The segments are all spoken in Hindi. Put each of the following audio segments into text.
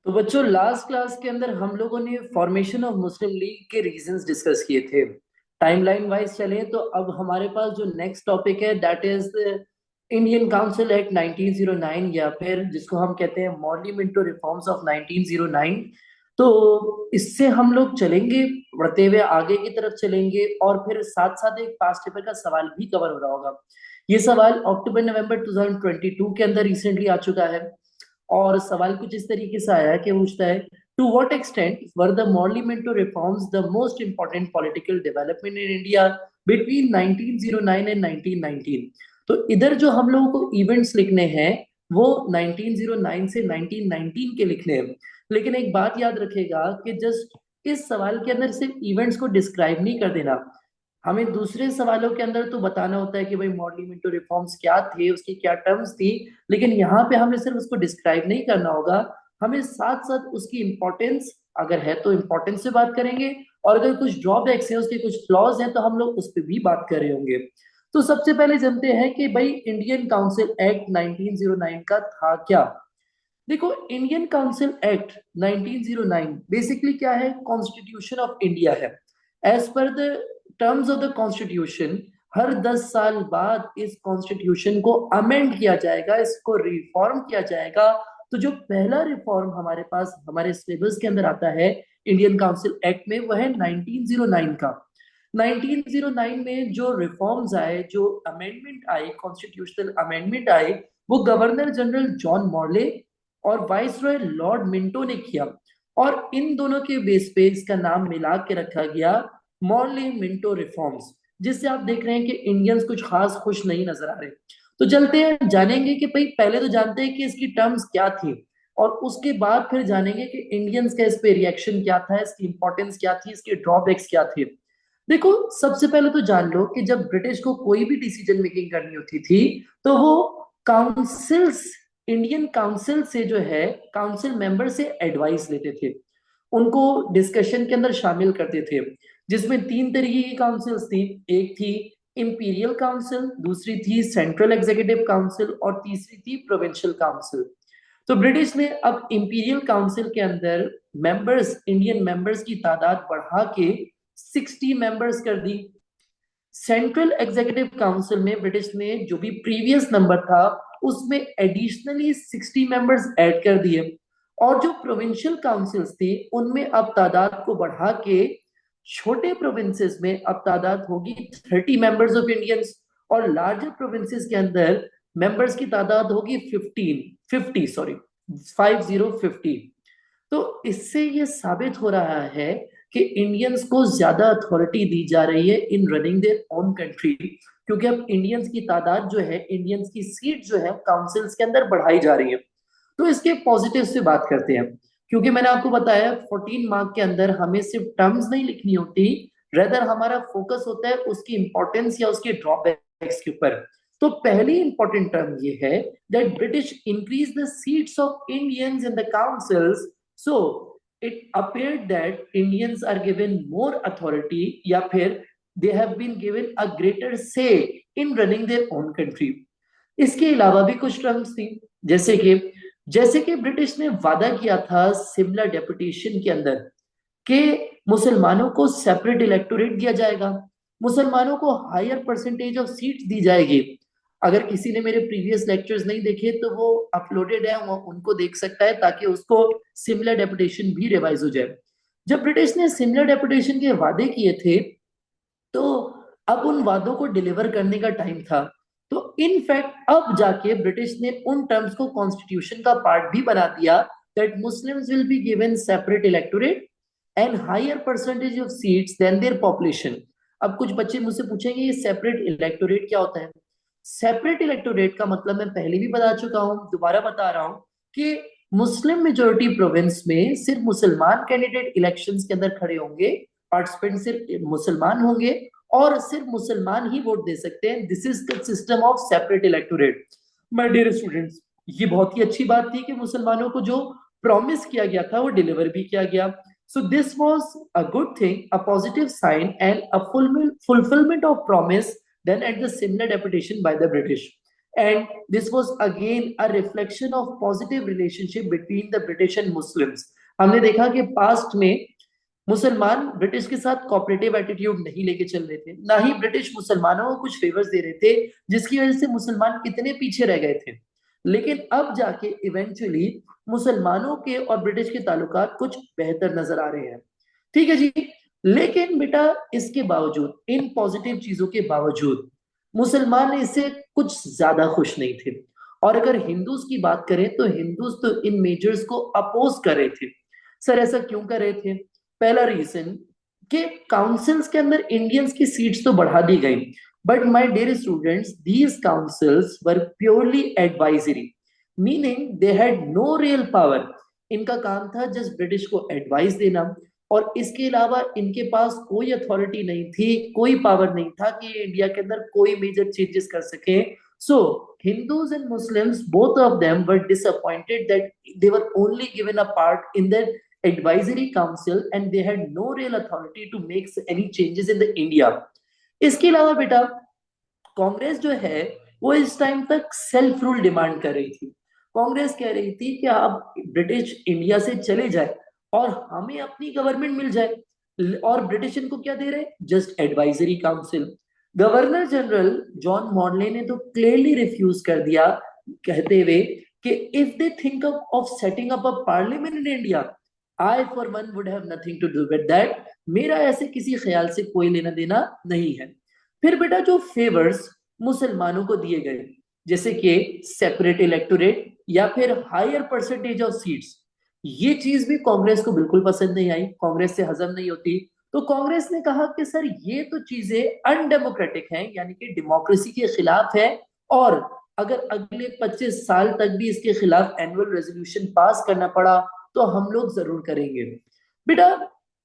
तो बच्चों लास्ट क्लास के अंदर हम लोगों ने फॉर्मेशन ऑफ मुस्लिम लीग के रीजंस डिस्कस किए थे। टाइमलाइन वाइज चले तो अब हमारे पास जो नेक्स्ट टॉपिक है that is Indian council act 1909, या फिर जिसको हम कहते हैं मॉर्ली मिंटो रिफॉर्म्स ऑफ 1909। तो इससे हम लोग चलेंगे, बढ़ते हुए आगे की तरफ चलेंगे, और फिर साथ साथ एक पास्ट पेपर का सवाल भी कवर हो रहा होगा। ये सवाल अक्टूबर नवंबर 2022 के अंदर रिसेंटली आ चुका है। और सवाल कुछ इस तरीके से आया कि पूछता है, to what extent were the Morley Minto reforms the most important political development in India between 1909 and 1919। तो इधर जो हम लोगों को इवेंट्स लिखने हैं वो 1909 से 1919 के लिखने हैं। लेकिन एक बात याद रखेगा कि जस्ट इस सवाल के अंदर सिर्फ इवेंट्स को डिस्क्राइब नहीं कर देना, हमें दूसरे सवालों के अंदर तो बताना होता है कि भाई मॉडलिंग रिफॉर्म्स क्या थे, उसकी क्या टर्म्स थी। लेकिन यहाँ पे हमें सिर्फ उसको डिस्क्राइब नहीं करना होगा, हमें साथ साथ उसकी इंपॉर्टेंस, अगर है तो इंपॉर्टेंस से बात करेंगे, और अगर कुछ ड्रॉबैक्स हैं, उसके कुछ फ्लॉज हैं, तो हम लोग उस पर भी बात कर रहे होंगे। तो सबसे पहले जानते हैं कि भाई इंडियन काउंसिल एक्ट 1909 का था क्या। देखो, इंडियन काउंसिल एक्ट 1909 बेसिकली क्या है, कॉन्स्टिट्यूशन ऑफ इंडिया है। As per the terms of the constitution, हर 10 साल बाद इस कॉन्स्टिट्यूशन को अमेंड किया जाएगा, इसको रिफॉर्म किया जाएगा। तो जो पहला रिफॉर्म हमारे पास हमारे सिलेबस के अंदर आता है इंडियन काउंसिल एक्ट में, वह है 1909 का। 1909 में जो रिफॉर्म्स आए, जो अमेंडमेंट आई, कॉन्स्टिट्यूशनल अमेंडमेंट आए, वो गवर्नर जनरल जॉन मॉर्ले और वाइस रॉय लॉर्ड मिंटो ने किया। और इन दोनों के बेस पे इसका नाम मिला के रखा गया मॉर्ले मिंटो रिफॉर्म्स, जिससे आप देख रहे हैं कि इंडियंस कुछ खास खुश नहीं नजर आ रहे। तो चलते हैं, जानेंगे कि भाई पहले तो जानते हैं कि इसकी टर्म्स क्या थी, और उसके बाद फिर जानेंगे कि इंडियंस का इस पे रिएक्शन क्या था, इसकी इंपॉर्टेंस क्या थी, इसके ड्रॉबैक्स क्या थे। देखो, सबसे पहले तो जान लो कि जब ब्रिटिश को कोई भी डिसीजन मेकिंग करनी होती थी तो वो काउंसिल्स, इंडियन काउंसिल से जो है, काउंसिल मेंबर से एडवाइस लेते थे, उनको डिस्कशन के अंदर शामिल करते थे। जिसमें तीन तरीके की काउंसिल्स थी। एक थी इंपीरियल काउंसिल, दूसरी थी सेंट्रल एग्जीक्यूटिव काउंसिल, और तीसरी थी प्रोविंशियल काउंसिल। तो ब्रिटिश ने अब इंपीरियल काउंसिल के अंदर मेंबर्स, इंडियन मेंबर्स की तादाद बढ़ा के 60 मेंबर्स कर दी। सेंट्रल एग्जीक्यूटिव काउंसिल में ब्रिटिश ने जो भी प्रीवियस नंबर था उसमें एडिशनली 60 मेंबर्स ऐड कर दिए। और जो प्रोविंशियल काउंसिल्स थी उनमें अब तादाद को बढ़ा के छोटे प्रोविंसेस में अब तादाद होगी 30 मेंबर्स ऑफ इंडियंस, और लार्जर प्रोविंसेस के अंदर मेंबर्स की तादाद होगी 50। तो इससे ये साबित हो रहा है कि इंडियंस को ज्यादा अथॉरिटी दी जा रही है इन रनिंग देयर ओन कंट्री, क्योंकि अब इंडियंस की तादाद जो है, इंडियंस की सीट जो है काउंसिल्स के अंदर बढ़ाई जा रही है। तो इसके पॉजिटिव से बात करते हैं, क्योंकि मैंने आपको बताया 14 मार्क के अंदर हमें सिर्फ टर्म्स नहीं लिखनी होती, रेदर हमारा फोकस होता है उसकी इंपॉर्टेंस या उसके ड्रॉबैक्स के ऊपर। तो पहली इंपॉर्टेंट टर्म ये है that British increase the seats of Indians in the councils, so it appeared that Indians are given more authority, या फिर they have been given a greater say in running their own country। इसके अलावा भी कुछ टर्म्स थी, जैसे कि ब्रिटिश ने वादा किया था सिमला डेपुटेशन के अंदर कि मुसलमानों को सेपरेट इलेक्टोरेट दिया जाएगा, मुसलमानों को हायर परसेंटेज ऑफ सीट्स दी जाएगी। अगर किसी ने मेरे प्रीवियस लेक्चर्स नहीं देखे तो वो अपलोडेड है, वो उनको देख सकता है ताकि उसको सिमिलर डेपुटेशन भी रिवाइज हो जाए। जब ब्रिटिश ने सिमिलर डेपुटेशन के वादे किए थे तो अब उन वादों को डिलीवर करने का टाइम था। तो इनफैक्ट अब जाके ब्रिटिश ने उन टर्म्स को कॉन्स्टिट्यूशन का पार्ट भी बना दिया that Muslims will be given separate electorate and higher percentage of seats than their population. अब कुछ बच्चे मुझसे पूछेंगे ये सेपरेट इलेक्टोरेट क्या होता है। सेपरेट इलेक्टोरेट का मतलब मैं पहले भी बता चुका हूं, दोबारा बता रहा हूं कि मुस्लिम मेजोरिटी प्रोविंस में सिर्फ मुसलमान कैंडिडेट इलेक्शंस के अंदर खड़े होंगे, पार्टिसिपेंट सिर्फ मुसलमान होंगे, और सिर्फ मुसलमान ही वोट दे सकते हैं। This is the system of separate electorate. My dear students, ये बहुत ही अच्छी बात थी कि मुसलमानों को जो प्रॉमिस किया गया था वो डिलीवर भी किया गया। So this was a good thing, a positive sign and a fulfilment of promise then at the similar deputation by the British. and this was again a reflection of positive relationship between the British and Muslims. हमने देखा कि पास्ट में मुसलमान ब्रिटिश के साथ कोऑपरेटिव एटीट्यूड नहीं लेके चल रहे थे, ना ही ब्रिटिश मुसलमानों को कुछ फेवर्स दे रहे थे, जिसकी वजह से मुसलमान कितने पीछे रह गए थे। लेकिन अब जाके इवेंचुअली मुसलमानों के और ब्रिटिश के ताल्लुकात कुछ बेहतर नजर आ रहे हैं। ठीक है जी। लेकिन बेटा इसके बावजूद, इन पॉजिटिव चीजों के बावजूद, मुसलमान इससे कुछ ज्यादा खुश नहीं थे। और अगर हिंदूज की बात करें तो हिंदूज तो इन मेजर्स को अपोज कर रहे थे। सर ऐसा क्यों कर रहे थे? पहला रीजन कि काउंसिल्स के अंदर इंडियंस की सीट्स तो बढ़ा दी गई, but my dear students, these councils were purely advisory, meaning they had no real power. इनका काम था जस्ट ब्रिटिश को एडवाइस देना, और इसके अलावा इनके पास कोई अथॉरिटी नहीं थी, कोई पावर नहीं था कि इंडिया के अंदर कोई मेजर चेंजेस कर सके। सो Hindus and Muslims, both of them were disappointed that they were only given a part in the advisory council and they had no real authority to make any changes in the India. इसके अलावा बेटा कांग्रेस जो है वो इस टाइम तक सेल्फ रूल डिमांड कर रही थी। कांग्रेस कह रही थी कि आप ब्रिटिश इंडिया से चले जाए और हमें अपनी गवर्नमेंट मिल जाए, और ब्रिटिश इनको क्या दे रहे? Just advisory council. Governor general John Morley ने तो क्लियरली रिफ्यूज कर दिया, कहते हुए कि if they think of setting up a parliament in India, I for one would have nothing to do with that. मेरा ऐसे किसी ख्याल से कोई लेना देना नहीं है। फिर बेटा जो फेवर्स मुसलमानों को दिए गए, जैसे कि सेपरेट इलेक्टोरेट या फिर हायर परसेंटेज ऑफ सीट्स, ये चीज भी कांग्रेस को बिल्कुल पसंद नहीं आई, कांग्रेस से हजम नहीं होती। तो कांग्रेस ने कहा कि सर ये तो चीजें अनडेमोक्रेटिक हैं, यानी कि डेमोक्रेसी के खिलाफ है, और अगर अगले 25 साल तक भी इसके खिलाफ एनुअल रेजोल्यूशन पास करना पड़ा तो हम लोग जरूर करेंगे। बेटा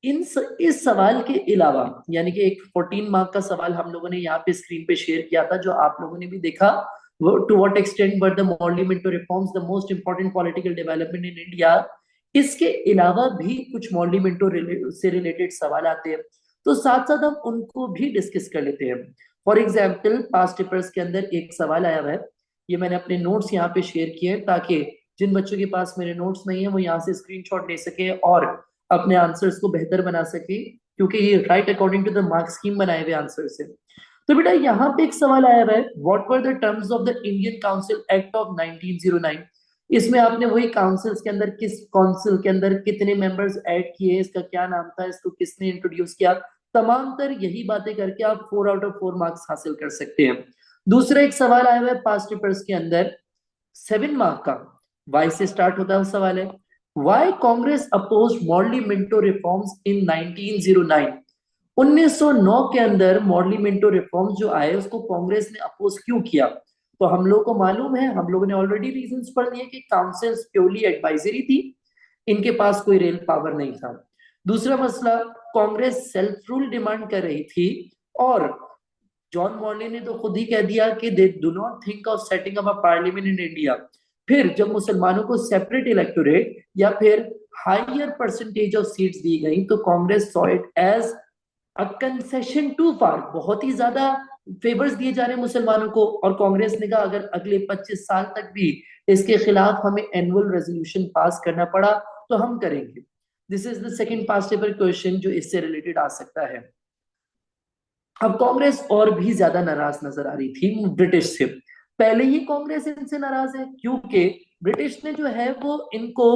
इस सवाल के अलावा, यानी कि एक 14 मार्क का सवाल हम लोगों ने यहाँ पे स्क्रीन पे शेयर किया था, जो आप लोगों ने भी देखा, to what extent were the Morley Minto reforms the most important political development in India. इसके अलावा भी कुछ मॉडलिमेंटो से रिलेटेड सवाल आते हैं, तो साथ साथ हम उनको भी डिस्कस कर लेते हैं। फॉर एग्जाम्पल पास्ट पेपर्स के अंदर एक सवाल आया हुआ है, ये मैंने अपने नोट्स यहाँ पे शेयर किए हैं ताकि जिन बच्चों के पास मेरे नोट्स नहीं है वो यहाँ से स्क्रीनशॉट ले सके और अपने आंसर्स को बेहतर बना सके, क्योंकि ये right according to the mark scheme बनाए हुए आंसर है। तो बेटा यहाँ पे एक सवाल आया हुआ है, what were the terms of the Indian council act of 1909। इसमें आपने वही काउंसिल्स के अंदर किस काउंसिल के अंदर कितने मेंबर्स ऐड किए, इसका क्या नाम था, इसको किसने इंट्रोड्यूस किया, तमाम तर यही बातें करके आप 4 आउट ऑफ 4 मार्क्स हासिल कर सकते हैं। दूसरा एक सवाल आया हुआ है पास्ट पेपर्स के अंदर 7 मार्क का, वाई से स्टार्ट होता है सवाल है, why Congress oppose Morley Minto reforms in 1909। 1909 के अंदर मॉडली मिंटो रिफॉर्म्स जो आए उसको कांग्रेस ने अपोज क्यों किया? तो हम लोग को मालूम है, हम लोगों ने ऑलरेडी रीजंस पढ़ लिए कि काउंसिल्स प्योरली एडवाइजरी थी, इनके पास कोई रियल पावर नहीं था। दूसरा मसला, कांग्रेस सेल्फ रूल डिमांड कर रही थी, और जॉन मॉडले ने तो खुद ही कह दिया कि they do not think of setting up a parliament in India. फिर जब मुसलमानों को सेपरेट इलेक्टोरेट या फिर हायर परसेंटेज ऑफ सीट्स दी गई तो Congress saw it as a concession to far, बहुत ही ज्यादा फेवर्स दिए जा रहे हैं मुसलमानों को, और कांग्रेस ने कहा अगर अगले 25 साल तक भी इसके खिलाफ हमें एनुअल रेजोल्यूशन पास करना पड़ा तो हम करेंगे। This is the second past paper question जो इससे रिलेटेड आ सकता है। अब कांग्रेस और भी ज्यादा नाराज नजर आ रही थी ब्रिटिश से। पहले ही कांग्रेस इनसे नाराज है क्योंकि ब्रिटिश ने जो है वो इनको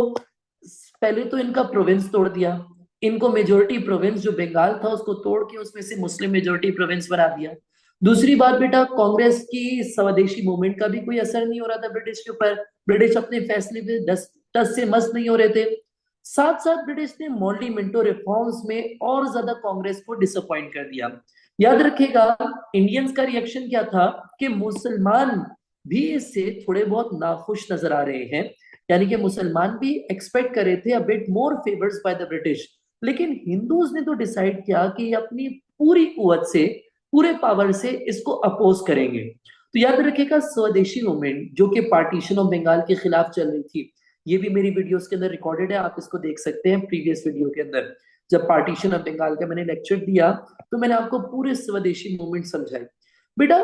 पहले तो इनका प्रोविंस तोड़ दिया, इनको मेजोरिटी प्रोविंस जो बंगाल था उसको तोड़ के उसमें से मुस्लिम मेजोरिटी प्रोविंस बना दिया। दूसरी बात बेटा, कांग्रेस की स्वदेशी मूवमेंट का भी कोई असर नहीं हो रहा था ब्रिटिश के ऊपर, ब्रिटिश अपने फैसले पे टस से मस नहीं हो रहे थे। साथ साथ ब्रिटिश ने मॉडली मिंटो रिफॉर्म्स में और ज्यादा कांग्रेस को डिसअपॉइंट कर दिया। याद रखिएगा इंडियंस का रिएक्शन क्या था कि मुसलमान भी इससे थोड़े बहुत नाखुश नजर आ रहे हैं, यानी कि मुसलमान भी एक्सपेक्ट कर रहे थे a bit more favours by the British, लेकिन हिंदूज ने तो डिसाइड किया कि अपनी पूरी कुवत से, पूरे पावर से इसको अपोज करेंगे। तो याद रखिएगा स्वदेशी मूवमेंट जो कि पार्टीशन ऑफ बंगाल के खिलाफ चल रही थी, ये भी मेरी वीडियोस के अंदर रिकॉर्डेड है, आप इसको देख सकते हैं प्रीवियस वीडियो के अंदर। जब पार्टीशन ऑफ बंगाल का मैंने लेक्चर दिया तो मैंने आपको पूरे स्वदेशी मूवमेंट समझाई। बेटा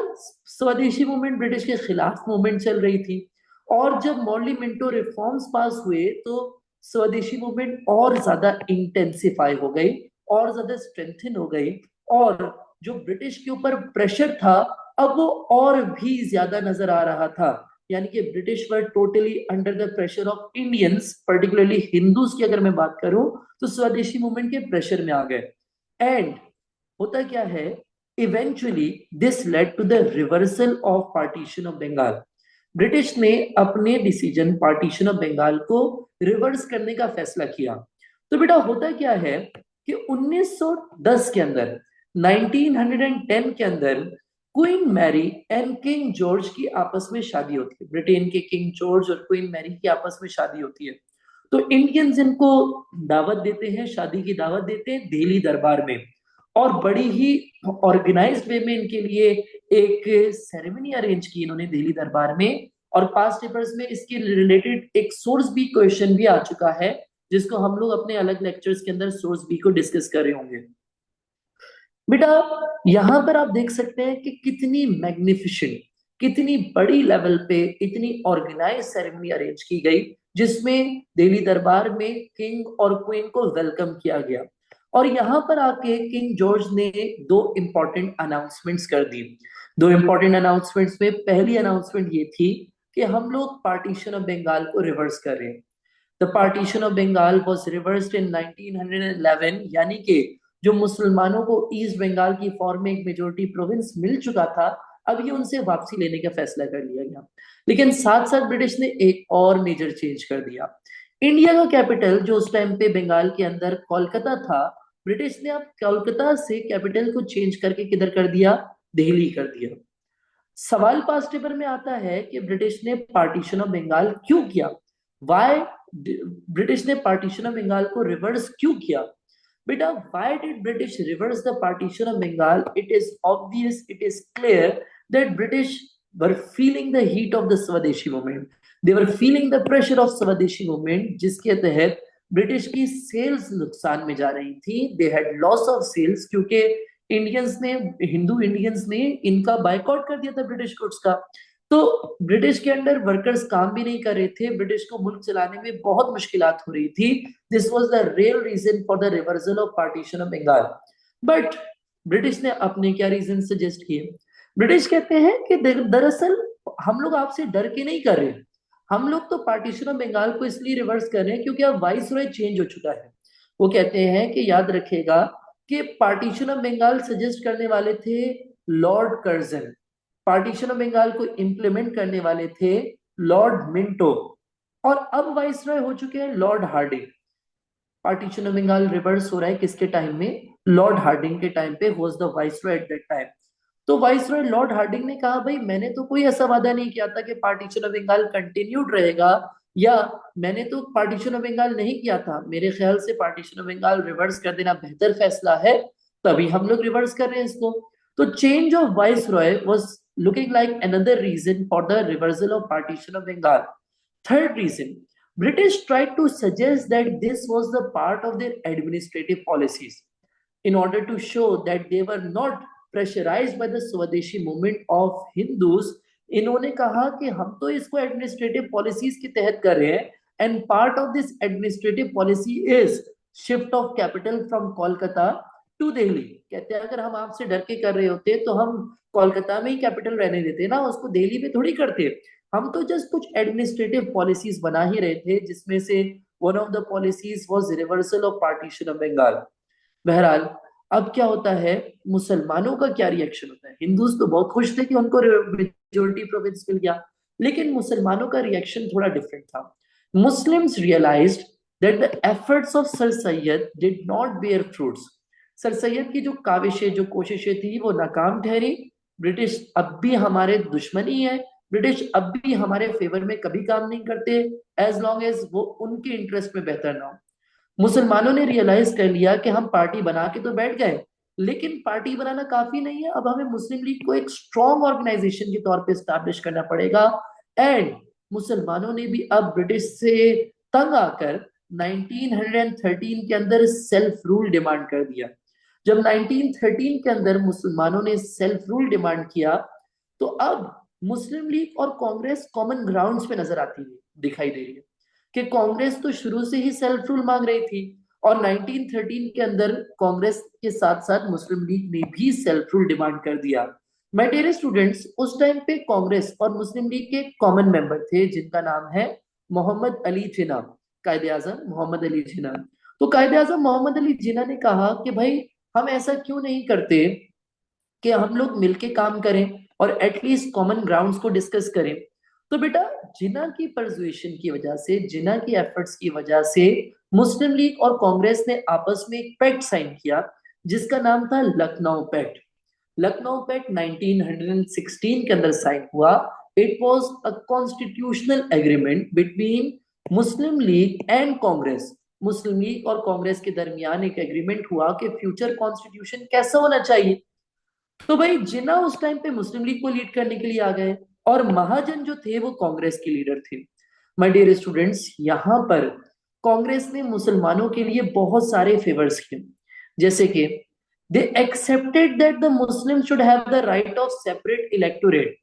स्वदेशी मूवमेंट ब्रिटिश के खिलाफ मूवमेंट चल रही थी, और जब मॉर्ली मिंटो रिफॉर्म्स पास हुए तो स्वदेशी मूवमेंट और ज्यादा इंटेंसिफाई हो गई, और ज्यादा स्ट्रेंथन हो गई, और जो ब्रिटिश के ऊपर प्रेशर था अब वो और भी ज्यादा नजर आ रहा था। यानी कि British were totally under the pressure of Indians, particularly Hindus की अगर मैं बात करूं तो स्वदेशी मूवमेंट के प्रेशर में आ गए। एंड होता क्या है, eventually this led to the reversal of partition of Bengal. British ने अपने डिसीजन पार्टीशन ऑफ बंगाल को रिवर्स करने का फैसला किया। तो बेटा होता क्या है कि 1910 के अंदर, 1910 के अंदर queen Mary and king George की आपस में शादी होती है। ब्रिटेन के किंग जॉर्ज और क्वीन मैरी की आपस में शादी होती है। तो इंडियंस इनको दावत देते हैं, शादी की दावत देते हैं दिल्ली दरबार में, और बड़ी ही ऑर्गेनाइज्ड वे में इनके लिए एक सेरेमनी अरेंज की इन्होंने दिल्ली दरबार में। और पास्ट पेपर्स में इसके रिलेटेड एक सोर्स बी क्वेश्चन भी आ चुका है, जिसको हम लोग अपने अलग लेक्चर्स के अंदर सोर्स बी को डिस्कस कर रहे होंगे। बेटा यहां पर आप देख सकते हैं कि कितनी मैग्निफिसेंट, कितनी बड़ी लेवल पे इतनी ऑर्गेनाइज सेरेमनी अरेंज की गई, जिसमें दिल्ली दरबार में किंग और क्वीन को वेलकम किया गया। और यहाँ पर आके किंग जॉर्ज ने दो इंपॉर्टेंट अनाउंसमेंट्स कर दी। दो इंपॉर्टेंट अनाउंसमेंट्स में पहली अनाउंसमेंट ये थी कि हम लोग पार्टीशन ऑफ बंगाल को रिवर्स कर रहे हैं। The partition of Bengal was reversed in 1911, यानी कि जो मुसलमानों को ईस्ट बंगाल की फॉर्म में एक मेजोरिटी प्रोविंस मिल चुका था, अब ये उनसे वापसी लेने का फैसला कर लिया गया। लेकिन साथ साथ ब्रिटिश ने एक और मेजर चेंज कर दिया। इंडिया का कैपिटल जो उस टाइम पे बंगाल के अंदर कोलकाता था, ब्रिटिश ने अब कोलकाता से कैपिटल को चेंज करके किधर कर दिया, दिल्ली कर दिया। सवाल पास्ट पेपर में आता है कि ब्रिटिश ने पार्टीशन ऑफ बंगाल क्यों किया, वाई ब्रिटिश ने पार्टीशन ऑफ बंगाल को रिवर्स क्यों किया। बेटा why did British reverse the partition of Bengal, it is obvious, it is clear that British were feeling the heat of the swadeshi movement, they were feeling the pressure of swadeshi movement, जिसके तहत ब्रिटिश की सेल्स नुकसान में जा रही थी। They had loss of sales, क्योंकि इंडियंस ने, हिंदू इंडियंस ने इनका बायकॉट कर दिया था ब्रिटिश गुड्स का। तो ब्रिटिश के अंडर वर्कर्स काम भी नहीं कर रहे थे, ब्रिटिश को मुल्क चलाने में बहुत मुश्किलात हो रही थी। This was the real reason for the reversal of partition of Bengal. But British ने अपने क्या रीजन सजेस्ट किए। ब्रिटिश कहते हैं कि दरअसल हम लोग आपसे डर के नहीं कर रहे, हम लोग तो पार्टीशन ऑफ बंगाल को इसलिए रिवर्स कर रहे हैं क्योंकि अब वाइस रॉय चेंज हो चुका है। वो कहते हैं कि याद रखेगा कि पार्टीशन ऑफ बंगाल सजेस्ट करने वाले थे lord Curzon, partition of Bengal को इंप्लीमेंट करने वाले थे लॉर्ड मिंटो, और अब वाइसरॉय हो चुके हैं lord Hardinge. Partition of Bengal reverse हो रहा है किसके टाइम में, लॉर्ड हार्डिंग के टाइम पे was the viceroy at that time. तो वाइसरॉय लॉर्ड हार्डिंग ने कहा भाई मैंने तो कोई ऐसा वादा नहीं किया था कि पार्टीशन ऑफ बंगाल कंटिन्यूड रहेगा, या मैंने तो पार्टीशन ऑफ बंगाल नहीं किया था, मेरे ख्याल से पार्टीशन ऑफ बंगाल रिवर्स कर देना बेहतर फैसला है, तभी हम लोग रिवर्स कर रहे हैं इसको। तो change of viceroy was looking like another reason for the reversal of partition of Bengal. Third reason, British tried to suggest that this was the part of their administrative policies in order to show that they were not pressurized by the Swadeshi movement of Hindus. इन्होंने कहा कि हम तो इसको एडमिनिस्ट्रेटिव पॉलिसीज के तहत कर रहे हैं, and part of this administrative policy is shift of capital from Kolkata to Delhi. कहते हैं अगर हम आपसे डर के कर रहे होते तो हम कोलकाता में ही कैपिटल रहने देते ना, उसको दिल्ली में थोड़ी करते। हम तो जस्ट कुछ एडमिनिस्ट्रेटिव पॉलिसीज बना ही रहे थे, जिसमें से one of the policies was reversal of partition of Bengal. बहरहाल अब क्या होता है, मुसलमानों का क्या रिएक्शन होता है। हिंदूज तो बहुत खुश थे कि उनको मेजोरिटी प्रोविंस मिल गया, लेकिन मुसलमानों का रिएक्शन थोड़ा डिफरेंट था। Muslims realised that the efforts of sir Syed did not bear fruits. Sir Syed की जो काविशें, जो कोशिशें थी वो नाकाम ठहरी। ब्रिटिश अब भी हमारे दुश्मन ही है, ब्रिटिश अब भी हमारे फेवर में कभी काम नहीं करते एज लॉन्ग एज वो उनके इंटरेस्ट में बेहतर ना हो। मुसलमानों ने रियलाइज कर लिया कि हम पार्टी बना के तो बैठ गए, लेकिन पार्टी बनाना काफी नहीं है, अब हमें मुस्लिम लीग को एक स्ट्रॉन्ग ऑर्गेनाइजेशन के तौर पे स्टैब्लिश करना पड़ेगा। एंड मुसलमानों ने भी अब ब्रिटिश से तंग आकर 1913 के अंदर सेल्फ रूल डिमांड कर दिया। जब 1913 के अंदर मुसलमानों ने सेल्फ रूल डिमांड किया, तो अब मुस्लिम लीग और कांग्रेस कॉमन ग्राउंड्स पे नजर आती है, दिखाई दे रही है कि कांग्रेस तो शुरू से ही सेल्फ रूल मांग रही थी, और 1913 के अंदर कांग्रेस के साथ साथ मुस्लिम लीग ने भी सेल्फ रूल डिमांड कर दिया। माय डियर स्टूडेंट्स, उस टाइम पे कांग्रेस और मुस्लिम लीग के कॉमन मेंबर थे जिनका नाम है मोहम्मद अली जिन्ना, कायदे आजम मोहम्मद अली जिन्ना। तो कायदे आजम मोहम्मद अली जिन्ना ने कहा कि भाई हम ऐसा क्यों नहीं करते कि हम लोग मिलके काम करें और एटलीस्ट कॉमन ग्राउंड्स को डिस्कस करें। तो बेटा, जिन्ना की परसुएशन की वजह से, जिन्ना की एफर्ट्स की वजह से मुस्लिम लीग और कांग्रेस ने आपस में एक पैक्ट साइन किया जिसका नाम था लखनऊ पैक्ट। लखनऊ पैक्ट 1916 के अंदर साइन हुआ। It was a constitutional agreement between Muslim league and Congress. Muslim League और कांग्रेस के दरमियान एक एग्रीमेंट हुआ कि फ्यूचर कॉन्स्टिट्यूशन कैसा होना चाहिए। तो भाई जिन्ना उस टाइम पे मुस्लिम लीग को लीड करने के लिए आ गए, और महाजन जो थे वो कांग्रेस के लीडर थे। माय डियर स्टूडेंट्स, यहाँ पर कांग्रेस ने मुसलमानों के लिए बहुत सारे फेवर्स किए, जैसे कि they accepted that the Muslim should have the right of separate electorate,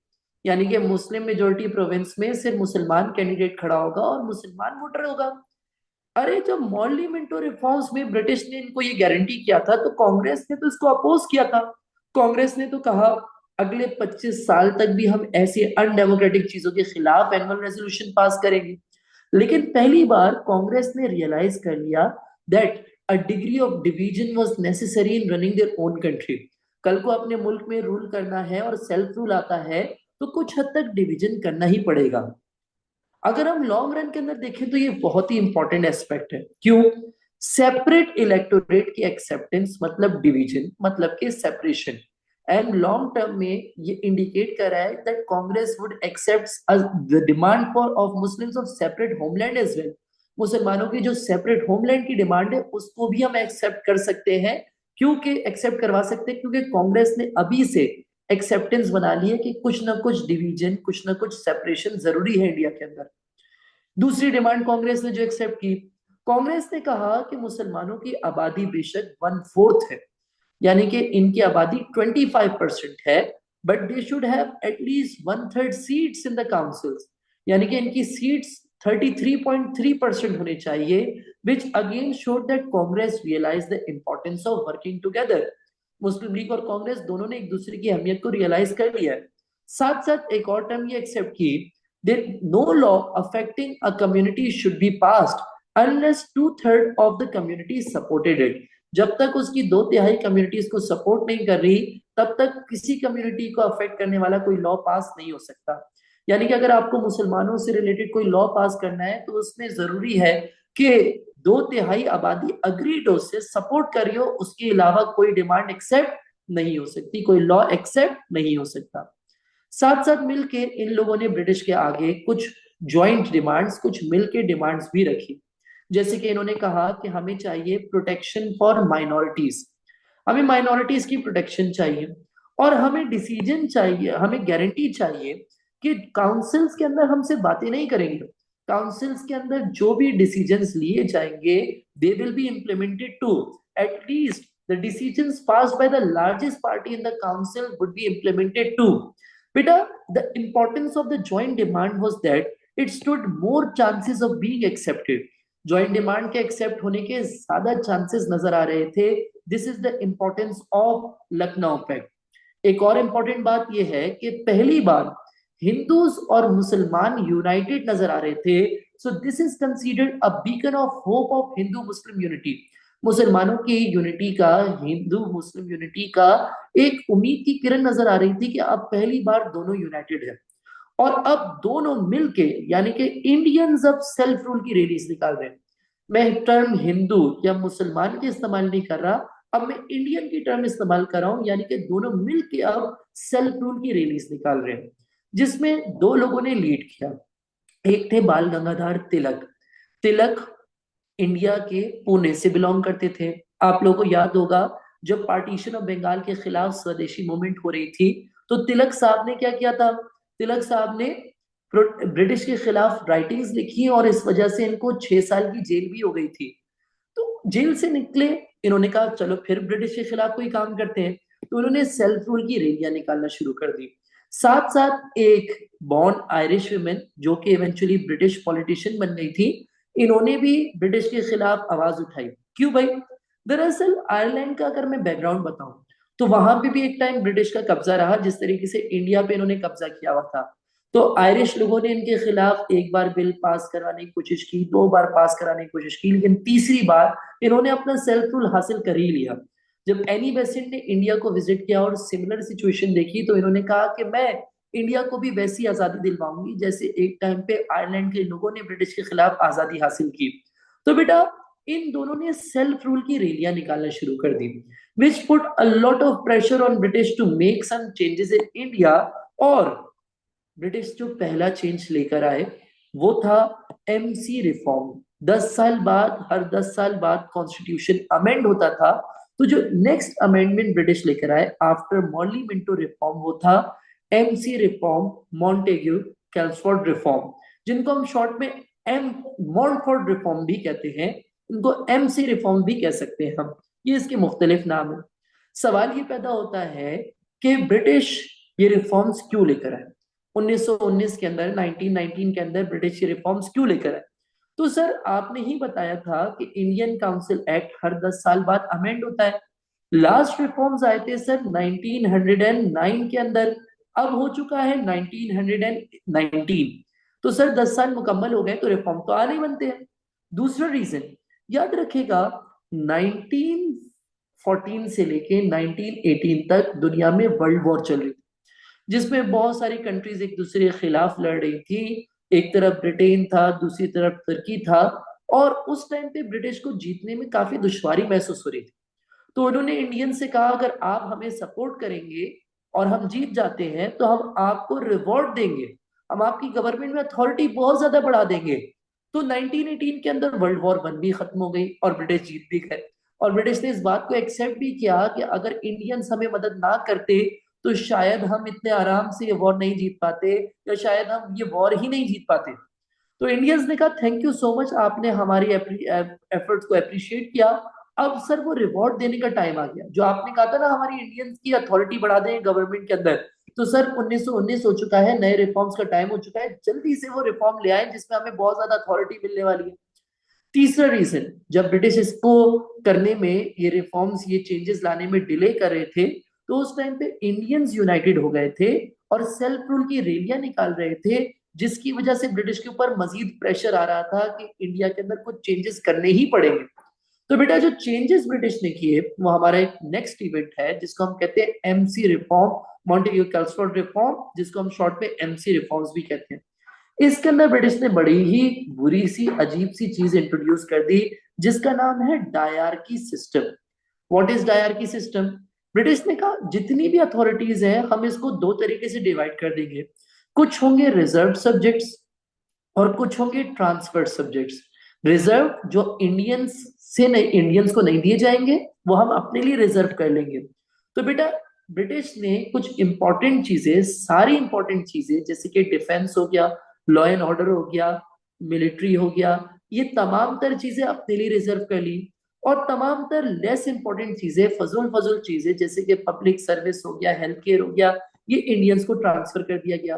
यानी कि मुस्लिम मेजोरिटी प्रोविंस में सिर्फ मुसलमान कैंडिडेट खड़ा होगा और मुसलमान वोटर होगा। अरे जब मॉर्ली मिंटो रिफॉर्म्स में ब्रिटिश ने इनको ये गारंटी किया था, तो कांग्रेस ने तो इसको अपोज किया था। कांग्रेस ने तो कहा अगले 25 साल तक भी हम ऐसी अनडेमोक्रेटिक चीजों के खिलाफ एनुअल रेजोल्यूशन पास करेंगे। लेकिन पहली बार कांग्रेस ने रियलाइज कर लिया that a degree of division was necessary in running their own country. कल को अपने मुल्क में रूल करना है और सेल्फ रूल आता है, तो कुछ हद तक डिवीजन करना ही पड़ेगा। अगर हम लॉन्ग रन के अंदर देखें तो ये बहुत ही इंपॉर्टेंट एस्पेक्ट है। क्यों? सेपरेट इलेक्टोरेट की एक्सेप्टेंस मतलब डिवीजन, मतलब कि सेपरेशन। एंड लॉन्ग टर्म में ये इंडिकेट कर रहा है that Congress would accept the demand for of Muslims of separate homeland as well. मुसलमानों की जो सेपरेट होमलैंड की डिमांड है उसको भी हम एक्सेप्ट कर सकते हैं। क्योंकि एक्सेप्ट करवा सकते हैं क्योंकि कांग्रेस ने अभी से एक्सेप्टेंस बना ली है कि कुछ ना कुछ डिवीजन, कुछ ना कुछ सेपरेशन जरूरी है इंडिया के अंदर। दूसरी डिमांड कांग्रेस ने जो एक्सेप्ट की, कांग्रेस ने कहा कि मुसलमानों की आबादी बेशक 1/4 है, यानी कि इनकी आबादी 25% है, but they should have at least 1/3 seats in the councils, यानी कि इनकी सीट्स 33.3% होनी चाहिए, which again showed that Congress realise the importance of working together. Muslim League और कांग्रेस दोनों ने एक दूसरे की अहमियत को रियलाइज कर लिया है। साथ साथ एक और टर्म ये एक्सेप्ट की, that no law affecting a community should be passed unless 2/3 of the community supported it। जब तक उसकी 2/3 कम्युनिटीज को सपोर्ट नहीं कर रही, तब तक किसी कम्युनिटी को अफेक्ट करने वाला कोई लॉ पास नहीं हो सकता। यानी कि अगर आपको मुसलमानों से रिलेटेड कोई लॉ पास करना है तो उसमें जरूरी है कि 2/3 आबादी अग्रीड हो, से सपोर्ट कर रही हो, उसके अलावा कोई डिमांड एक्सेप्ट नहीं हो सकती, कोई लॉ एक्सेप्ट नहीं हो सकता। साथ साथ मिलके इन लोगों ने ब्रिटिश के आगे कुछ जॉइंट डिमांड्स, कुछ मिलके डिमांड्स भी रखी। जैसे कि इन्होंने कहा कि हमें चाहिए प्रोटेक्शन फॉर माइनॉरिटीज, हमें माइनॉरिटीज की प्रोटेक्शन चाहिए, और हमें डिसीजन चाहिए, हमें गारंटी चाहिए कि काउंसिल्स के अंदर हमसे बातें नहीं करेंगे। काउंसिल्स के अंदर जो भी डिसीजंस लिए जाएंगे, they will be implemented to at least the decisions passed by the largest party in the council would be implemented too. बेटा, the importance of the joint demand was that it stood more chances of being accepted. Joint demand के एक्सेप्ट होने के ज्यादा चांसेस नजर आ रहे थे। This is the importance of Lucknow pact. एक और इंपॉर्टेंट बात यह है कि पहली बार हिंदूज और मुसलमान यूनाइटेड नजर आ रहे थे। So this is considered a beacon of hope of Hindu Muslim unity. मुसलमानों की यूनिटी का, हिंदू मुस्लिम यूनिटी का एक उम्मीद की किरण नजर आ रही थी कि अब पहली बार दोनों यूनाइटेड है, और अब दोनों मिलके, यानी कि इंडियंस अब सेल्फ रूल की रैलीज निकाल रहे हैं। मैं टर्म हिंदू या मुसलमान के इस्तेमाल नहीं कर रहा, अब मैं इंडियन की टर्म इस्तेमाल कर रहा हूं, यानी कि दोनों मिलके अब सेल्फ रूल की रैलीज निकाल रहे हैं, जिसमें दो लोगों ने लीड किया। एक थे बाल गंगाधर तिलक। तिलक इंडिया के पुणे से बिलोंग करते थे। आप लोगों को याद होगा जब पार्टीशन ऑफ बंगाल के खिलाफ स्वदेशी मूवमेंट हो रही थी, तो तिलक साहब ने क्या किया था? तिलक साहब ने ब्रिटिश के खिलाफ राइटिंग्स लिखी और इस वजह से इनको 6 साल की जेल भी हो गई थी। तो जेल से निकले, इन्होंने कहा चलो फिर ब्रिटिश के खिलाफ कोई काम करते हैं, तो उन्होंने सेल्फ रूल की रैलियां निकालना शुरू कर दी। साथ साथ एक बॉर्न आयरिश वुमेन जो कि इवेंचुअली ब्रिटिश पॉलिटिशियन बन गई थी, इन्होंने भी ब्रिटिश के खिलाफ आवाज उठाई। क्यों भाई? दरअसल आयरलैंड का अगर मैं बैकग्राउंड बताऊं तो वहां पे भी एक टाइम ब्रिटिश का कब्जा रहा, जिस तरीके से इंडिया पे इन्होंने कब्जा किया हुआ था। तो आयरिश लोगों ने इनके खिलाफ एक बार बिल पास कराने की कोशिश की, 2 बार पास कराने की कोशिश की, लेकिन तीसरी बार इन्होंने अपना सेल्फ रूल हासिल कर ही लिया। जब एनी बेसेंट ने इंडिया को विजिट किया और सिमिलर सिचुएशन देखी, तो इन्होंने कहा कि मैं इंडिया को भी वैसी आजादी दिलवाऊंगी जैसे एक टाइम पे आयरलैंड के लोगों ने ब्रिटिश के खिलाफ आजादी हासिल की। तो बेटा इन दोनों ने सेल्फ रूल की रैलियां निकालना शुरू कर दी, which put a lot of pressure on British to make some changes in India। और ब्रिटिश जो पहला चेंज लेकर आए वो था एमसी रिफॉर्म। 10 साल बाद, हर 10 साल बाद कॉन्स्टिट्यूशन अमेंड होता था। तो जो नेक्स्ट अमेंडमेंट ब्रिटिश लेकर आए आफ्टर मॉर्ली मिंटो रिफॉर्म वो था एमसी रिफॉर्म, मॉन्टेग्यू कैल्सफोर्ड रिफॉर्म, जिनको हम शॉर्ट में एम मॉन्टफोर्ड रिफॉर्म भी कहते हैं, इनको एमसी रिफॉर्म भी कह सकते हैं हम। ये इसके मुख्तलिफ नाम है। सवाल ये पैदा होता है कि ब्रिटिश ये रिफॉर्म्स क्यों लेकर आए? 1919 के अंदर, 1919 के अंदर ब्रिटिश ये रिफॉर्म्स क्यों लेकर आए? तो सर आपने ही बताया था कि इंडियन काउंसिल एक्ट हर 10 साल बाद अमेंड होता है। लास्ट रिफॉर्म्स आए थे सर 1909 के अंदर, अब हो चुका है 1919। तो सर 10 साल मुकम्मल हो गए तो रिफॉर्म तो आने ही बनते हैं। दूसरा रीजन याद रखिएगा, 1914 से लेके 1918 तक दुनिया में वर्ल्ड वॉर चल रही थी, जिसमें बहुत सारी कंट्रीज एक दूसरे के खिलाफ लड़ रही थी। एक तरफ ब्रिटेन था, दूसरी तरफ तुर्की था, और उस टाइम पे ब्रिटिश को जीतने में काफी दुश्वारी महसूस हो रही थी। तो उन्होंने इंडियन से कहा अगर आप हमें सपोर्ट करेंगे और हम जीत जाते हैं तो हम आपको रिवॉर्ड देंगे, हम आपकी गवर्नमेंट में अथॉरिटी बहुत ज्यादा बढ़ा देंगे। तो 1918 के अंदर वर्ल्ड वॉर 1 भी खत्म हो गई और ब्रिटिश जीत भी गए। और ब्रिटिश ने इस बात को एक्सेप्ट भी किया कि अगर इंडियंस हमें मदद ना करते तो शायद हम इतने आराम से ये वॉर नहीं जीत पाते, या शायद हम ये वॉर ही नहीं जीत पाते। तो इंडियंस ने कहा थैंक यू सो मच, आपने हमारी एफर्ट्स को अप्रिशिएट किया। अब सर वो रिवॉर्ड देने का टाइम आ गया। जो आपने कहा था ना हमारी इंडियंस की अथॉरिटी बढ़ा दें गवर्नमेंट के अंदर, तो सर 1919 हो चुका है, नए रिफॉर्म्स का टाइम हो चुका है, जल्दी से वो रिफॉर्म ले आए जिसमें हमें बहुत ज्यादा अथॉरिटी मिलने वाली है। तीसरा रीजन, जब ब्रिटिश इसको करने में, ये रिफॉर्म्स, ये चेंजेस लाने में डिले कर रहे थे, तो उस टाइम पे इंडियंस यूनाइटेड हो गए थे और सेल्फ रूल की रैलियां निकाल रहे थे, जिसकी वजह से ब्रिटिश के ऊपर मजीद प्रेशर आ रहा था कि इंडिया के अंदर कुछ चेंजेस करने ही पड़ेंगे। तो बेटा जो चेंजेस ब्रिटिश ने किए वो हमारा एक नेक्स्ट इवेंट है जिसको हम कहते हैं एमसी रिफॉर्म, मॉन्टेग्यू कैल्सफोर्ड रिफॉर्म, जिसको हम शॉर्ट में एमसी रिफॉर्म्स भी कहते हैं। इसके अंदर ब्रिटिश ने बड़ी ही बुरी सी, अजीब सी चीज इंट्रोड्यूस कर दी, जिसका नाम है dyarchy system. What is dyarchy system? British ने कहा जितनी भी अथॉरिटीज हैं हम इसको 2 तरीके से डिवाइड कर देंगे। कुछ होंगे रिजर्व सब्जेक्ट्स और कुछ होंगे ट्रांसफर्ड सब्जेक्ट्स। रिजर्व जो इंडियंस से नहीं, इंडियंस को नहीं दिए जाएंगे, वो हम अपने लिए रिजर्व कर लेंगे। तो बेटा ब्रिटिश ने कुछ इंपॉर्टेंट चीजें, सारी इंपॉर्टेंट चीजें जैसे कि डिफेंस हो गया, लॉ एंड ऑर्डर हो गया, मिलिट्री हो गया, ये तमाम तर चीजें अपने लिए रिजर्व कर ली। और तमाम तर लेस इंपॉर्टेंट चीजें, फजूल फजूल चीजें जैसे कि पब्लिक सर्विस हो गया, हेल्थ केयर हो गया, ये इंडियंस को ट्रांसफर कर दिया गया।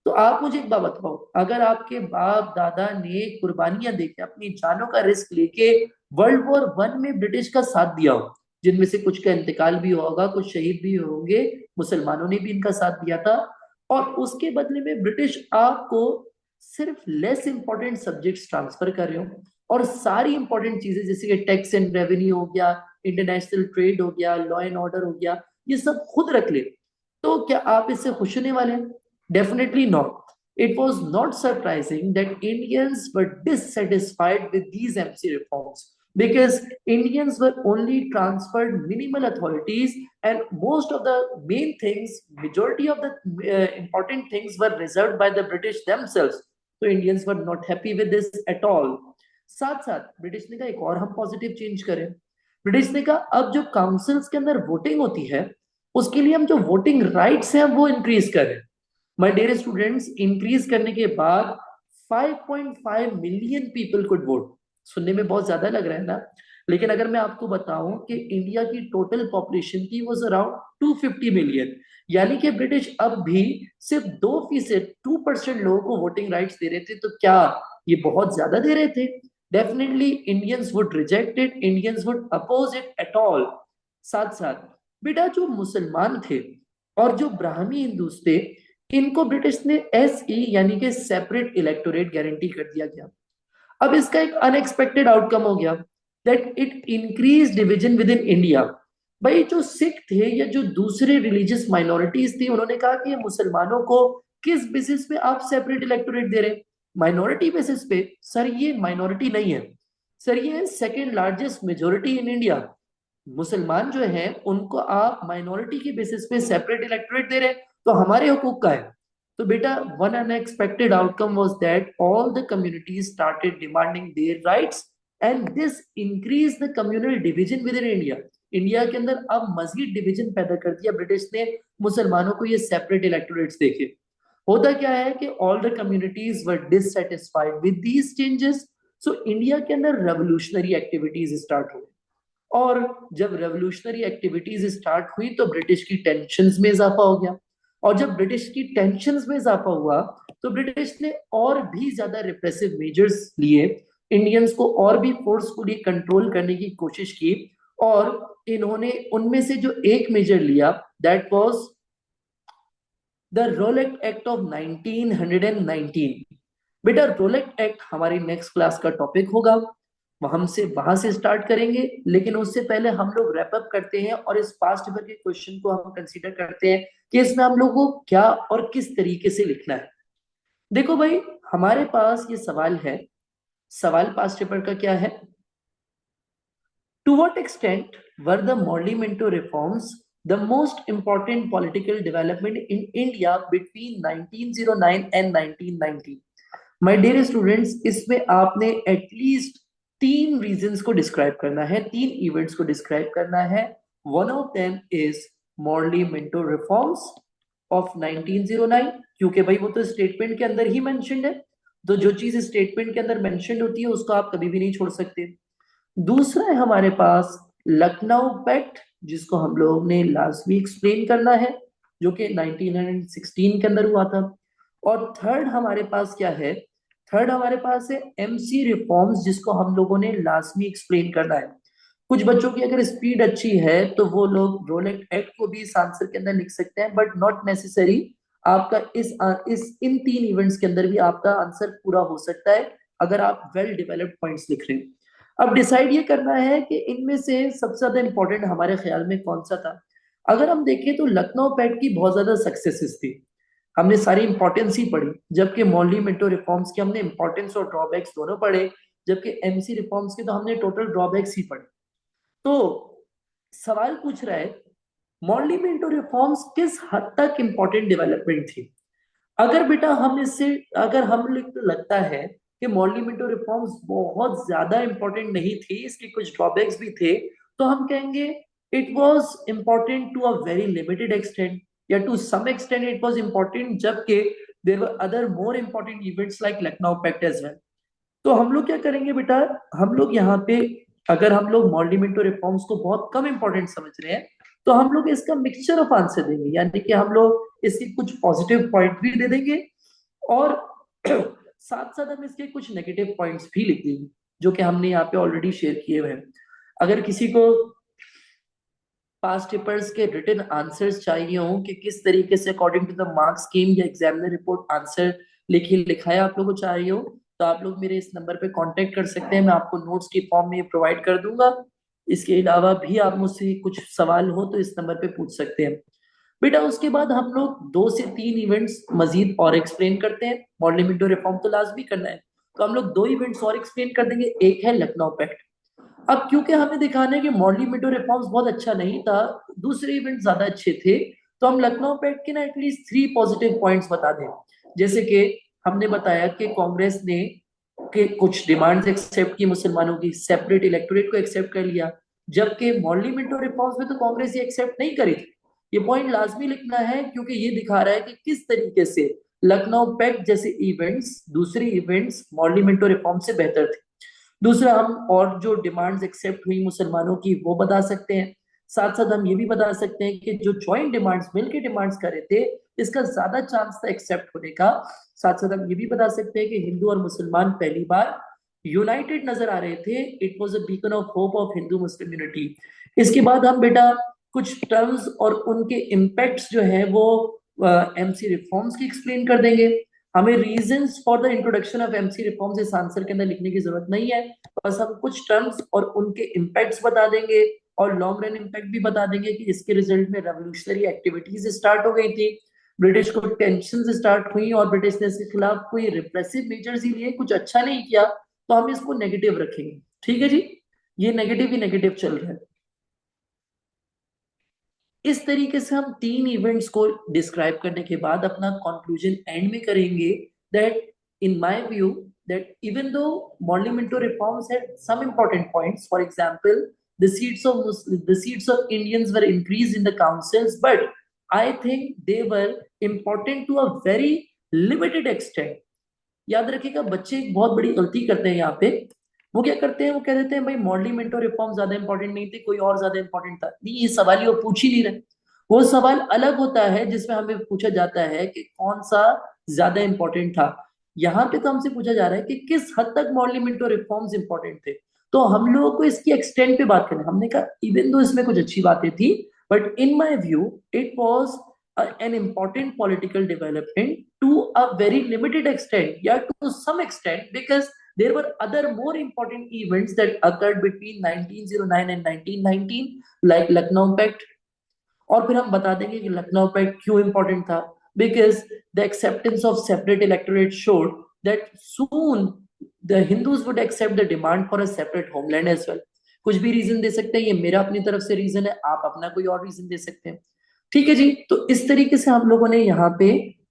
तो आप मुझे एक बात बताओ, अगर आपके बाप दादा ने कुर्बानियां देके, अपनी जानों का रिस्क लेके वर्ल्ड वॉर 1 में ब्रिटिश का साथ दिया हो, जिनमें से कुछ का इंतकाल भी होगा, कुछ शहीद भी होंगे, मुसलमानों ने भी इनका साथ दिया था, और उसके बदले में ब्रिटिश आपको सिर्फ लेस इंपॉर्टेंट सब्जेक्ट्स ट्रांसफर कर रहे हो और सारी इंपॉर्टेंट चीजें जैसे कि टैक्स एंड रेवेन्यू हो गया, इंटरनेशनल ट्रेड हो गया, लॉ एंड ऑर्डर हो गया, ये सब खुद रख ले, तो क्या आप इससे खुश होने वाले हैं? Definitely not. It was not surprising that Indians were dissatisfied with these MC reforms because Indians were only transferred minimal authorities, and most of the main things, majority of the important things were reserved by the British themselves. So Indians were not happy with this at all. साथ साथ ब्रिटिश ने कहा एक और हम पॉजिटिव चेंज करें। ब्रिटिश ने कहा अब जो काउंसिल्स के अंदर वोटिंग होती है उसके लिए हम जो वोटिंग राइट्स हैं वो इंक्रीज करें। माय डियर स्टूडेंट्स, इंक्रीज करने के बाद 5.5 मिलियन पीपल कुड वोट। सुनने में बहुत ज्यादा लग रहा है ना, लेकिन अगर मैं आपको बताऊं कि इंडिया की टोटल पॉपुलेशन थी वाज अराउंड 250 मिलियन, यानी कि ब्रिटिश अब भी सिर्फ 2%, 2% लोगों को वोटिंग राइट्स दे रहे थे। तो क्या ये बहुत ज्यादा दे रहे थे? Definitely Indians would reject it, Indians would oppose it at all. साथ साथ बेटा जो मुसलमान थे और जो ब्राह्मी हिंदूज थे, इनको ब्रिटिश ने एसई यानी कि सेपरेट इलेक्टोरेट गारंटी कर दिया गया। अब इसका एक अनएक्सपेक्टेड आउटकम हो गया that it increase division with in India. भाई जो सिख थे या जो दूसरे रिलीजियस माइनॉरिटीज थी, उन्होंने कहा कि ये मुसलमानों को किस बेसिस पे आप सेपरेट इलेक्टोरेट दे रहे? माइनॉरिटी बेसिस पे। सर ये माइनॉरिटी नहीं है, सर ये second largest majority in India. मुसलमान जो है उनको आप माइनॉरिटी के बेसिस पे सेपरेट इलेक्टोरेट दे रहे हैं, तो हमारे हुकूक का है। तो बेटा one unexpected outcome was that all the communities started demanding their rights and this increase the communal division with in India. India के अंदर अब मजीद डिवीजन पैदा कर दिया ब्रिटिश ने मुसलमानों को ये सेपरेट इलेक्टोरेट्स देके। होता क्या है कि all the communities were dissatisfied with these changes, so India के अंदर रेवोल्यूशनरी एक्टिविटीज स्टार्ट हुई। और जब रेवोल्यूशनरी एक्टिविटीज स्टार्ट हुई तो ब्रिटिश की टेंशन्स में इजाफा हो गया। और जब ब्रिटिश की टेंशन्स में इजाफा हुआ तो ब्रिटिश ने और भी ज्यादा रिप्रेसिव मेजर्स लिए, इंडियंस को और भी फोर्सफुली कंट्रोल करने की कोशिश की। और इन्होंने उनमें से जो एक मेजर लिया that was the Rowlatt act of 1919। बेटा रोलेट एक्ट हमारी नेक्स्ट क्लास का टॉपिक होगा, हमसे वहां से स्टार्ट करेंगे। लेकिन उससे पहले हम लोग रैप अप करते हैं और इस पास्ट पेपर के क्वेश्चन को हम कंसीडर करते हैं कि इसमें हम लोग को क्या और किस तरीके से लिखना है। देखो भाई, हमारे पास ये सवाल है। सवाल पास्ट पेपर का क्या है? To what extent were the Morley Minto reforms the most important political development in India between 1909 and 1990? My dear students, इसमें आपने एटलीस्ट तीन रीजंस को डिस्क्राइब करना है, तीन इवेंट्स को डिस्क्राइब करना है। One of them is Morley Minto reforms of 1909, क्योंकि भाई वो तो स्टेटमेंट के अंदर ही मेंशन्ड है। तो जो चीज स्टेटमेंट के अंदर मेंशन्ड होती है उसको आप कभी भी नहीं छोड़ सकते। दूसरा है हमारे पास लखनऊ पैक्ट, जिसको हम लोग ने लास्ट वीक एक्सप्लेन करना है, जो कि 1916 के अंदर हुआ था। और थर्ड हमारे पास क्या है? थर्ड हमारे पास है एमसी रिफॉर्म्स, जिसको हम लोगों ने लास्ट में एक्सप्लेन करना है। कुछ बच्चों की अगर स्पीड अच्छी है तो वो लोग रोलेट एक्ट को भी इस आंसर के अंदर लिख सकते हैं, बट नॉट नेसेसरी। आपका इस इन तीन इवेंट्स के अंदर भी आपका आंसर पूरा हो सकता है अगर आप वेल डेवलप्ड पॉइंट्स लिख रहे हैं। अब डिसाइड ये करना है कि इनमें से सबसे ज्यादा इंपॉर्टेंट हमारे ख्याल में कौन सा था। अगर हम देखें तो लखनऊ पैक्ट की बहुत ज्यादा सक्सेसेस थी, हमने सारी इंपॉर्टेंस ही पढ़ी। जबकि मॉर्ली मिंटो रिफॉर्म्स की हमने इंपॉर्टेंस और ड्रॉबैक्स दोनों पढ़े, जबकि एमसी रिफॉर्म्स के तो हमने टोटल ड्रॉबैक्स ही पढ़े। तो सवाल पूछ रहा है मॉर्ली मिंटो रिफॉर्म्स किस हद तक इंपॉर्टेंट डेवलपमेंट थी। अगर बेटा हम इससे अगर हम लगता है कि मॉर्ली मिंटो रिफॉर्म्स बहुत ज्यादा इंपॉर्टेंट नहीं थी, इसके कुछ ड्रॉबैक्स भी थे, तो हम कहेंगे it was important to a very limited extent, या to some extent it was important, जबकि there were other more important events like Lucknow pact as well. तो हम लोग क्या करेंगे बेटा, हम लोग यहाँ पे अगर हम लोग मॉर्ली मिंटो रिफॉर्म्स को बहुत कम इंपॉर्टेंट समझ रहे हैं तो हम लोग इसका मिक्सचर ऑफ आंसर देंगे, यानी कि हम लोग इसके कुछ पॉजिटिव पॉइंट भी दे देंगे और साथ साथ हम इसके कुछ नेगेटिव पॉइंट्स भी लिख देंगे, जो कि हमने यहाँ पे ऑलरेडी शेयर किए हुए हैं। अगर किसी को पास्ट पेपर्स के रिटन आंसर्स चाहिए हो कि किस तरीके से according to the mark scheme या एग्जामिनर रिपोर्ट आंसर लिखाया आप लोगों को चाहिए हो, तो आप लोग मेरे इस नंबर पे कांटेक्ट कर सकते हैं, मैं आपको नोट्स की फॉर्म में प्रोवाइड कर दूंगा। इसके अलावा भी आप मुझसे कुछ सवाल हो तो इस नंबर पे पूछ सकते हैं। बेटा उसके बाद हम लोग 2 से 3 इवेंट्स मजीद और एक्सप्लेन करते हैं। मॉडल विंडो रिफॉर्म तो लास्ट भी करना है, तो हम लोग 2 इवेंट्स और एक्सप्लेन कर देंगे। एक है लखनऊ पैक्ट। अब क्योंकि हमें दिखाना है कि मॉडली मिडो रिफॉर्म्स बहुत अच्छा नहीं था, दूसरे इवेंट ज्यादा अच्छे थे, तो हम लखनऊ पैक्ट के ना एटलीस्ट 3 पॉजिटिव पॉइंट्स बता दें। जैसे कि हमने बताया कि कांग्रेस ने के कुछ डिमांड्स एक्सेप्ट की, मुसलमानों की सेपरेट इलेक्टोरेट को एक्सेप्ट कर लिया, जबकि मॉडली मिडो रिफॉर्म्स में तो कांग्रेस ये एक्सेप्ट नहीं करी थी। ये पॉइंट लाजमी लिखना है क्योंकि ये दिखा रहा है कि किस तरीके से लखनऊ पैक्ट जैसे इवेंट्स दूसरी इवेंट्स मॉडली मिडो रिफॉर्म से बेहतर थे। दूसरा, हम और जो डिमांड्स एक्सेप्ट हुई मुसलमानों की वो बता सकते हैं। साथ साथ हम ये भी बता सकते हैं कि जो ज्वाइंट डिमांड्स मिलके डिमांड्स कर रहे थे, इसका ज्यादा चांस था एक्सेप्ट होने का। साथ साथ हम ये भी बता सकते हैं कि हिंदू और मुसलमान पहली बार यूनाइटेड नजर आ रहे थे। It was a beacon of hope of Hindu Muslim unity. इसके बाद हम बेटा कुछ टर्म्स और उनके इम्पैक्ट्स जो है वो एमसी रिफॉर्म्स की एक्सप्लेन कर देंगे। हमें reasons for the introduction of MC reforms इस आंसर के अंदर लिखने की जरूरत नहीं है, बस हम कुछ टर्म्स और उनके इम्पैक्ट्स बता देंगे और लॉन्ग रन इम्पैक्ट भी बता देंगे कि इसके रिजल्ट में रेवोल्यूशनरी एक्टिविटीज स्टार्ट हो गई थी, ब्रिटिश को टेंशन स्टार्ट हुई और ब्रिटिश ने इसके खिलाफ कोई रिप्रेसिव मेजर्स ही लिए, कुछ अच्छा नहीं किया, तो हम इसको नेगेटिव रखेंगे। ठीक है जी, ये नेगेटिव ही नेगेटिव चल रहा है। इस तरीके से हम तीन इवेंट्स को डिस्क्राइब करने के बाद अपना कंक्लूजन एंड में करेंगे that in my view that even though Monumento reforms had some important points, for example, the seats of Indians were increased in the councils, but I think they were important to a very limited extent. याद रखिएगा, बच्चे एक बहुत बड़ी गलती करते हैं यहाँ पे। वो क्या करते हैं, वो कह देते हैं भाई मॉडलिमेंटो रिफॉर्म ज्यादा इंपॉर्टेंट नहीं थे, कोई और ज्यादा इंपॉर्टेंट था। नहीं, ये सवाल ही वो पूछ ही नहीं रहे। वो सवाल अलग होता है जिसमें हमें पूछा जाता है कि कौन सा ज्यादा इंपॉर्टेंट था। यहाँ पे तो हमसे पूछा जा रहा है कि किस हद तक मॉडलिमेंटो रिफॉर्म्स इंपॉर्टेंट थे। तो हम लोगों को इसकी एक्सटेंट पे बात करनी। हमने कहा इवन दो इसमें कुछ अच्छी बातें थी, but in my view it was an important political development to a very limited extent, yeah, to some extent, because there were other more important events that occurred between 1909 and 1919, like Lucknow Pact. और फिर हम बता देंगे कि लखनऊ पैक्ट क्यों इंपॉर्टेंट था, because the acceptance of separate electorate showed that soon the Hindus would accept the demand for a separate homeland as well. कुछ भी रीजन दे सकते हैं, ये मेरा अपनी तरफ से रीजन है, आप अपना कोई और रीजन दे सकते हैं। ठीक है जी, तो इस तरीके से हम लोगों ने यहाँ पे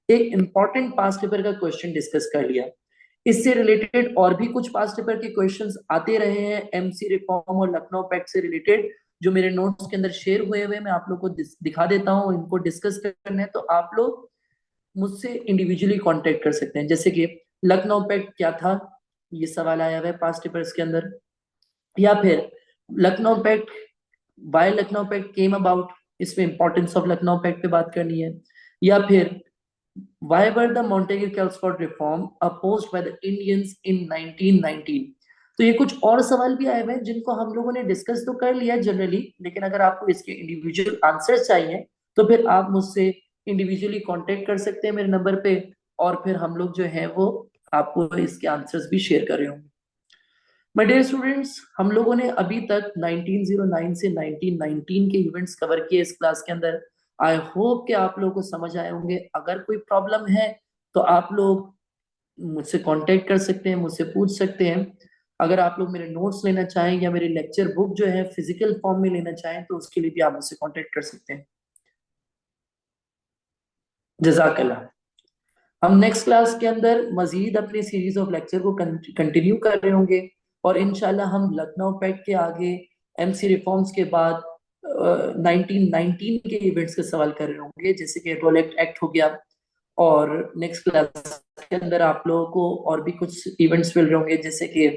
एक इंपॉर्टेंट पास्ट पेपर का क्वेश्चन डिस्कस कर लिया। इससे रिलेटेड और भी कुछ पास्ट पेपर के क्वेश्चंस आते रहे हैं एमसी रिफॉर्म और लखनऊ पैक्ट से रिलेटेड, जो मेरे नोट्स के अंदर शेयर हुए हुए मैं आप लोग को दिखा देता हूँ। इनको डिस्कस करना है तो आप लोग मुझसे इंडिविजुअली कांटेक्ट कर सकते हैं। जैसे कि लखनऊ पैक्ट क्या था, ये सवाल आया हुआ है पास्ट पेपर्स के अंदर। या फिर Lucknow pact, why Lucknow pact came about, इसमें इंपॉर्टेंस ऑफ लखनऊ पैक्ट पे बात करनी है। या फिर why were the Montague Chelmsford reform opposed by the Indians in 1919? तो ये कुछ और सवाल भी आए हुए हैं जिनको हम लोगों ने डिस्कस तो कर लिया जनरली, लेकिन अगर आपको इसके इंडिविजुअल आंसर्स चाहिए तो फिर आप मुझसे इंडिविजुअली कांटेक्ट कर सकते हैं मेरे नंबर पे, और फिर हम लोग जो है वो आपको इसके आंसर्स भी शेयर कर रहे होंगे। माय डियर स्टूडेंट्स, हम लोगों ने अभी तक 1909 से 1919 के इवेंट्स कवर किए इस क्लास के अंदर। आई होप कि आप लोगों को समझ आए होंगे। अगर कोई प्रॉब्लम है तो आप लोग मुझसे कांटेक्ट कर सकते हैं, मुझसे पूछ सकते हैं। अगर आप लोग मेरे नोट्स लेना चाहें या मेरी लेक्चर बुक जो है फिजिकल फॉर्म में लेना चाहें तो उसके लिए भी आप मुझसे कांटेक्ट कर सकते हैं। जजाकल्लाह। हम नेक्स्ट क्लास के अंदर मजीद अपनी सीरीज ऑफ लेक्चर को कंटिन्यू कर रहे होंगे, और इनशाला हम लखनऊ पैक्ट के आगे एमसी रिफॉर्म्स के बाद 1919 के इवेंट्स के सवाल कर रहे होंगे, जैसे कि रोलेक्ट एक्ट हो गया। और नेक्स्ट क्लास के अंदर आप लोगों को और भी कुछ इवेंट्स मिल रहे होंगे, जैसे कि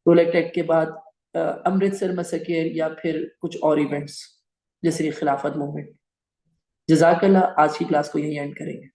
रोलेक्ट एक्ट के बाद अमृतसर मसकेर या फिर कुछ और इवेंट्स जैसे कि खिलाफत मूवमेंट। जजाकल्लाह, आज की क्लास को यही एंड करेंगे।